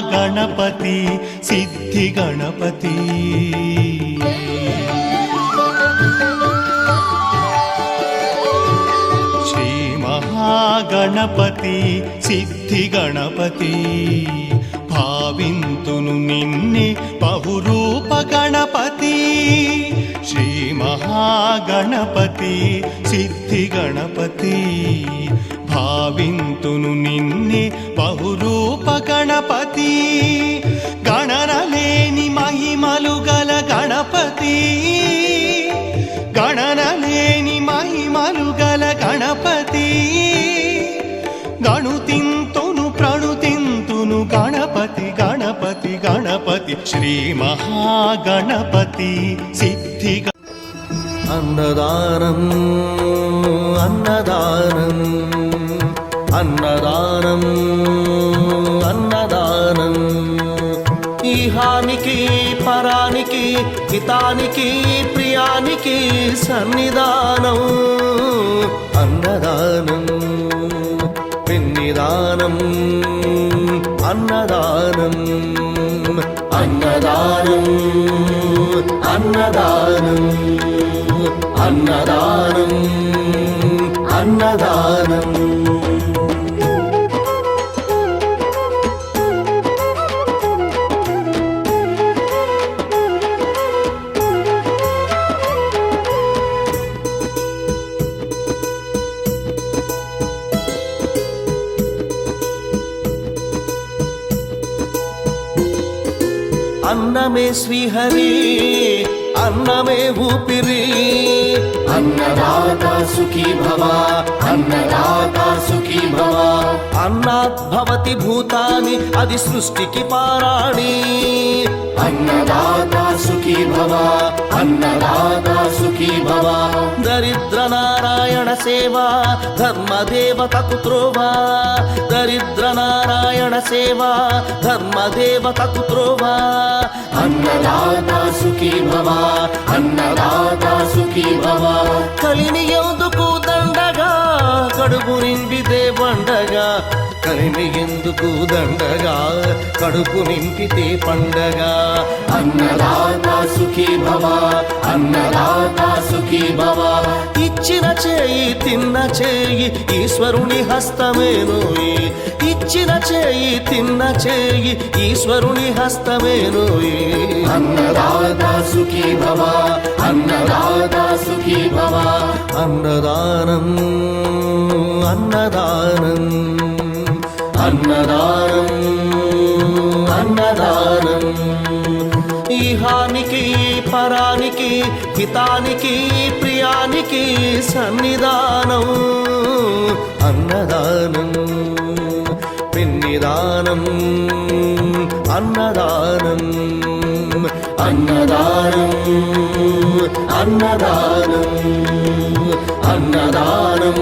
మహాగణపతి సిద్ధి గణపతి శ్రీ మహాగణపతి సిద్ధి గణపతి భావింతును నిన్నే బహురూప గణపతి శ్రీ మహాగణపతి సిద్ధి గణపతి భావింతును నిన్నే బహురూప గణపతి గణనలేని మహిమలు గల గణపతి గణనలేని మహిమలు గల గణపతి గణుతింతును ప్రణుతింతును గణపతి గణపతి గణపతి శ్రీ మహాగణపతి సిద్ధి అన్నదానం అన్నదానం అన్నదానం అన్నదానం ఈహానికి పరానికి హితానికి ప్రియానికి సన్నిధానం అన్నదానం పిన్నిదానం అన్నదానం అన్నదానం అన్నదానం అన్నదానం అన్నదానం అన్నమే శ్రీహరి అన్నమే ఊపిరి అన్నదాతా సుఖీ భవ అన్నదాతా సుఖీ భవ అన్నాత్ భవతి భూతాని అది సృష్టికి పారాణి అన్నదాతా సుఖీ భవ అన్నదాతా సుఖీ భవ దరిద్ర నారాయణ సేవా ధర్మదేవతకు త్రోవా దరిద్ర నారాయణ సేవా ధర్మదేవతకు త్రోవా అన్నదాతా సుఖీ భవ అన్నదాతా సుఖీ భవ కలిని ఎందుకు దండగా కడుపు నింపితే పండగా కలిని ఎందుకు దండగా కడుపు నింపితే పండగ అన్నదాతా సుఖీ భవ అన్నదాతా సుఖీ భవ ఇచ్చిన చేయి తిన్న చేయి ఈశ్వరుని హస్తమేనోయి ఇచ్చిన చేయి తిన్న చేయి ఈశ్వరుని హస్తమేనోయి అన్నదాతా సుఖీ భవ అన్నదాతా సుఖీ భవ అన్నదానం అన్నదానం అన్నదానం అన్నదానం ఈహానికి పరానికి హితానికి ప్రియానికి సన్నిధానం అన్నదానం పిన్నిదానం అన్నదానం అన్నదానం అన్నదానం అన్నదానం